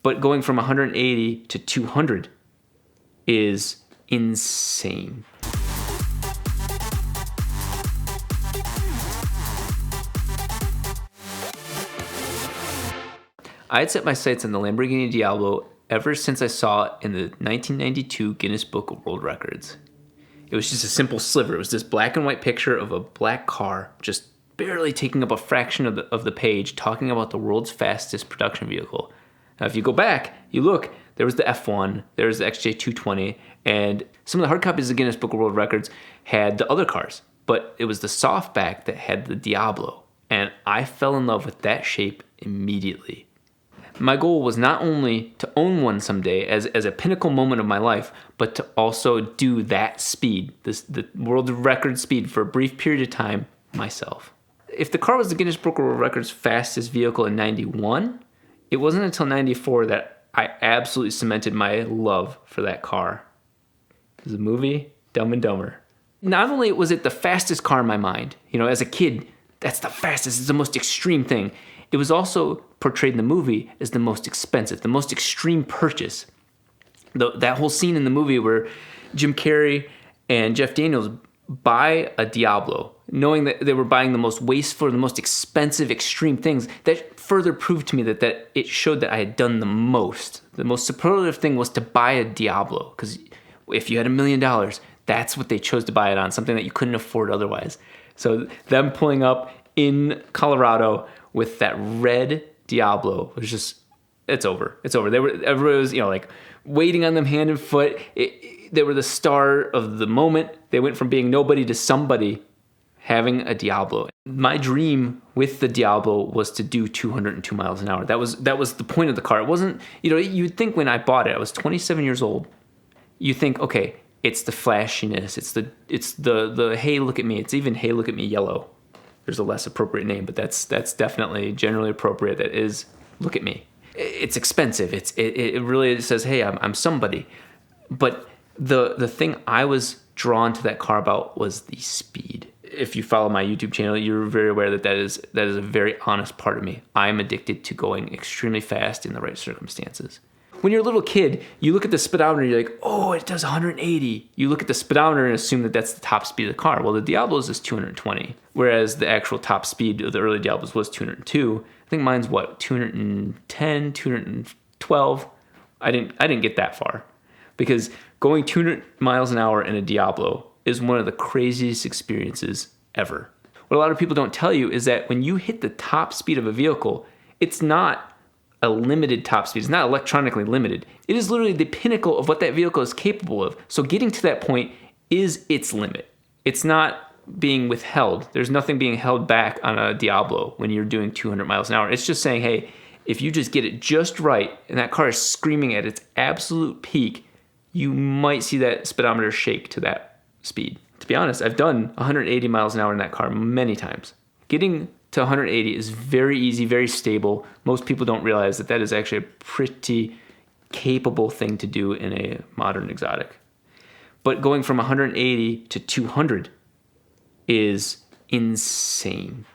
But going from 180 to 200 is insane. I had set my sights on the Lamborghini Diablo ever since I saw it in the 1992 Guinness Book of World Records. It was just a simple sliver. It was this black and white picture of a black car just barely taking up a fraction of the page, talking about the world's fastest production vehicle. Now, if you go back, you look, there was the F1, there was the XJ220, and some of the hard copies of the Guinness Book of World Records had the other cars, but it was the softback that had the Diablo, and I fell in love with that shape immediately. My goal was not only to own one someday as a pinnacle moment of my life, but to also do that speed, the world record speed for a brief period of time myself. If the car was the Guinness Book of World Records fastest vehicle in 91, it wasn't until 94 that I absolutely cemented my love for that car. It was a movie, Dumb and Dumber. Not only was it the fastest car in my mind, as a kid, that's the fastest, it's the most extreme thing. It was also portrayed in the movie as the most expensive, the most extreme purchase. That whole scene in the movie where Jim Carrey and Jeff Daniels buy a Diablo, knowing that they were buying the most wasteful, the most expensive, extreme things, that further proved to me that it showed that I had done the most. The most superlative thing was to buy a Diablo, because if you had $1 million, that's what they chose to buy it on, something that you couldn't afford otherwise. So them pulling up in Colorado with that red Diablo was just, it's over. It's over. Everybody was, waiting on them hand and foot. They were the star of the moment. They went from being nobody to somebody having a Diablo. My dream with the Diablo was to do 202 miles an hour. That was the point of the car. It wasn't, you'd think when I bought it, I was 27 years old. You think, okay, it's the flashiness. It's the hey, look at me. It's even hey, look at me yellow. There's a less appropriate name, but that's definitely generally appropriate. That is, look at me. It's expensive. It really says, hey, I'm somebody. But the thing I was drawn to that car about was the speed. If you follow my YouTube channel, you're very aware that is a very honest part of me. I'm addicted to going extremely fast in the right circumstances. When you're a little kid, you look at the speedometer, you're like, oh, it does 180. You look at the speedometer and assume that that's the top speed of the car. Well, the Diablo's is 220, whereas the actual top speed of the early Diablos was 202. I think mine's 210, 212. I didn't get that far, because going 200 miles an hour in a Diablo is one of the craziest experiences ever. What a lot of people don't tell you is that when you hit the top speed of a vehicle, it's not a limited top speed. It's not electronically limited. It is literally the pinnacle of what that vehicle is capable of. So getting to that point is its limit. It's not being withheld. There's nothing being held back on a Diablo when you're doing 200 miles an hour. It's just saying, hey, if you just get it just right and that car is screaming at its absolute peak, you might see that speedometer shake to that speed. To be honest, I've done 180 miles an hour in that car many times. Getting to 180 is very easy, very stable. Most people don't realize that is actually a pretty capable thing to do in a modern exotic. But going from 180 to 200 is insane.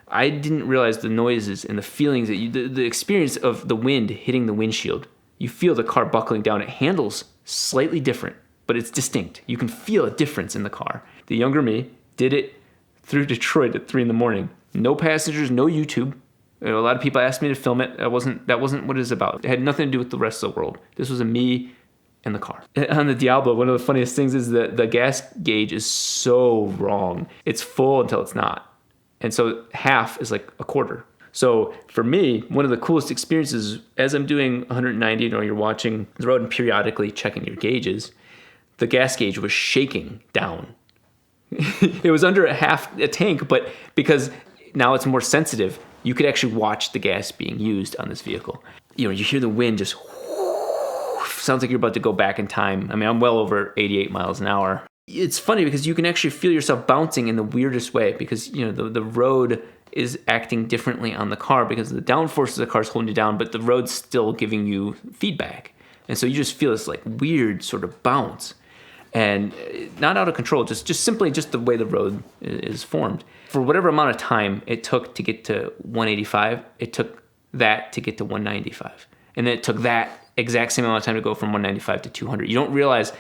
I didn't realize the noises and the feelings that the experience of the wind hitting the windshield. You feel the car buckling down. It handles slightly different, but it's distinct. You can feel a difference in the car. The younger me did it through Detroit at 3 a.m. No passengers, no YouTube. A lot of people asked me to film it. That wasn't what it's about. It had nothing to do with the rest of the world. This was me and the car. On the Diablo, one of the funniest things is that the gas gauge is so wrong. It's full until it's not. And so half is like a quarter. So for me, one of the coolest experiences, as I'm doing 190, you're watching the road and periodically checking your gauges, the gas gauge was shaking down. It was under a tank, but because now it's more sensitive, you could actually watch the gas being used on this vehicle. You hear the wind just sounds like you're about to go back in time. I mean, I'm well over 88 miles an hour. It's funny because you can actually feel yourself bouncing in the weirdest way, because the road is acting differently on the car because the downforce of the car is holding you down, but the road's still giving you feedback. And so you just feel this like weird sort of bounce. And not out of control, just simply the way the road is formed. For whatever amount of time it took to get to 185, it took that to get to 195. And then it took that exact same amount of time to go from 195 to 200. You don't realize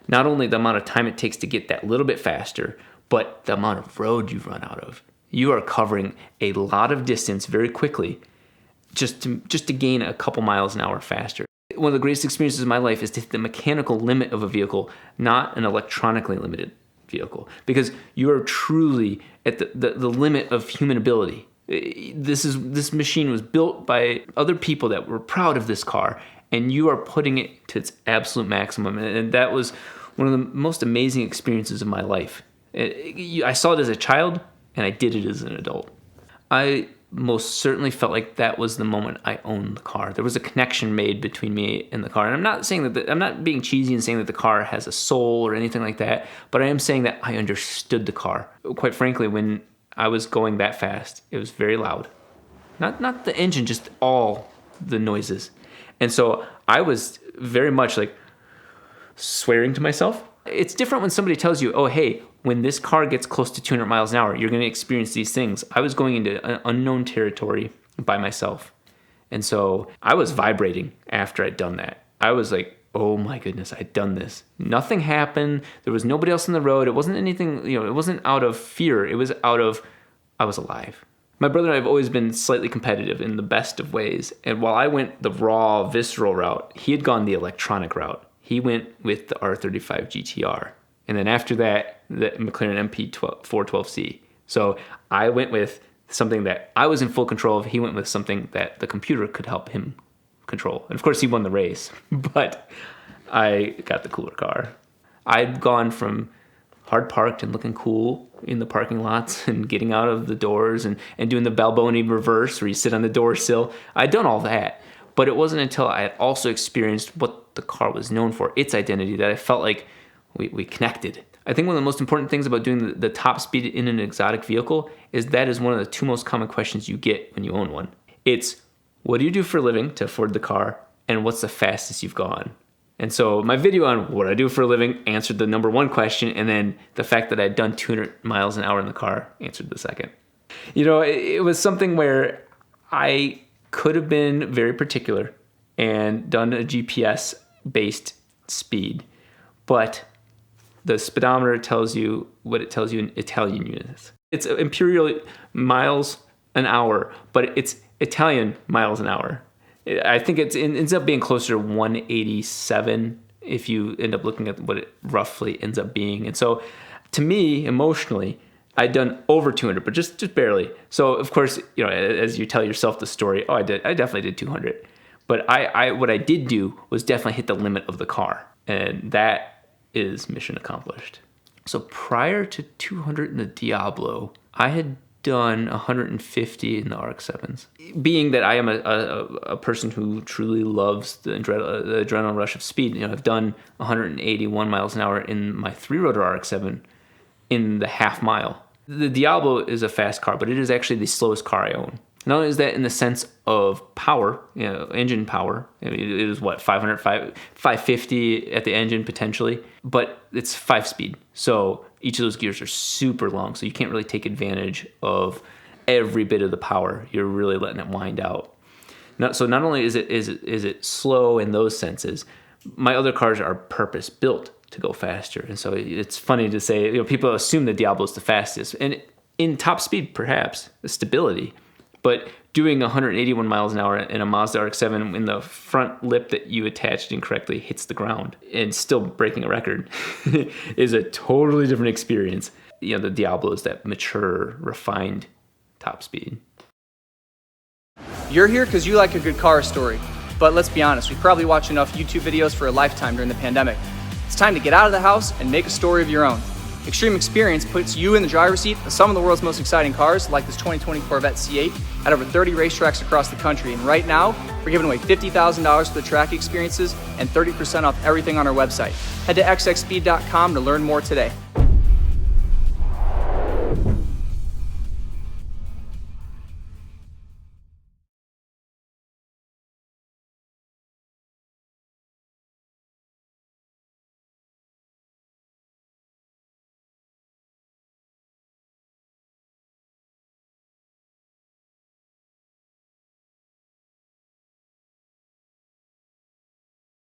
not only the amount of time it takes to get that little bit faster, but the amount of road you've run out of. You are covering a lot of distance very quickly just to gain a couple miles an hour faster. One of the greatest experiences of my life is to hit the mechanical limit of a vehicle, not an electronically limited vehicle, because you are truly at the limit of human ability. This machine was built by other people that were proud of this car, and you are putting it to its absolute maximum. And that was one of the most amazing experiences of my life. I saw it as a child, and I did it as an adult. I most certainly felt like that was the moment I owned the car. There was a connection made between me and the car. And I'm not saying that I'm not being cheesy and saying that the car has a soul or anything like that, but I am saying that I understood the car. Quite frankly, when I was going that fast, it was very loud. Not the engine, just all the noises. And so I was very much like swearing to myself. It's different when somebody tells you, oh, hey, when this car gets close to 200 miles an hour, you're going to experience these things. I was going into an unknown territory by myself. And so I was vibrating after I'd done that. I was like, oh my goodness, I'd done this. Nothing happened. There was nobody else on the road. It wasn't anything, it wasn't out of fear. It was out of, I was alive. My brother and I have always been slightly competitive in the best of ways. And while I went the raw, visceral route, he had gone the electronic route. He went with the R35 GTR. And then after that, the McLaren MP412C. So I went with something that I was in full control of. He went with something that the computer could help him control. And of course, he won the race, but I got the cooler car. I'd gone from hard parked and looking cool in the parking lots and getting out of the doors and doing the Balboni reverse where you sit on the door sill. I'd done all that. But it wasn't until I had also experienced what the car was known for, its identity, that I felt like we connected. I think one of the most important things about doing the top speed in an exotic vehicle is that is one of the two most common questions you get when you own one. It's, what do you do for a living to afford the car? And what's the fastest you've gone? And so my video on what I do for a living answered the number one question, and then the fact that I'd done 200 miles an hour in the car answered the second. It was something where I could have been very particular and done a GPS-based speed, but the speedometer tells you what it tells you in Italian units. It's imperial miles an hour, but it's Italian miles an hour. I think it ends up being closer to 187 if you end up looking at what it roughly ends up being. And so to me, emotionally, I'd done over 200, but just barely. So of course, as you tell yourself the story, I definitely did 200. But what I did do was definitely hit the limit of the car. And that is mission accomplished. So prior to 200 in the Diablo, I had done 150 in the RX-7s. Being that I am a person who truly loves the adrenaline rush of speed, I've done 181 miles an hour in my 3-rotor RX-7 in the half mile. The Diablo is a fast car, but it is actually the slowest car I own. Not only is that in the sense of power, engine power, it is 550 at the engine potentially, but it's 5-speed. So each of those gears are super long, so you can't really take advantage of every bit of the power. You're really letting it wind out. So not only is it slow in those senses, my other cars are purpose built to go faster. And so it's funny to say, people assume the Diablo is the fastest, and in top speed, perhaps, the stability. But doing 181 miles an hour in a Mazda RX-7 when the front lip that you attached incorrectly hits the ground and still breaking a record is a totally different experience. The Diablo is that mature, refined top speed. You're here because you like a good car story. But let's be honest, we've probably watched enough YouTube videos for a lifetime during the pandemic. It's time to get out of the house and make a story of your own. Extreme Experience puts you in the driver's seat of some of the world's most exciting cars, like this 2020 Corvette C8, at over 30 racetracks across the country. And right now, we're giving away $50,000 for the track experiences and 30% off everything on our website. Head to xxspeed.com to learn more today.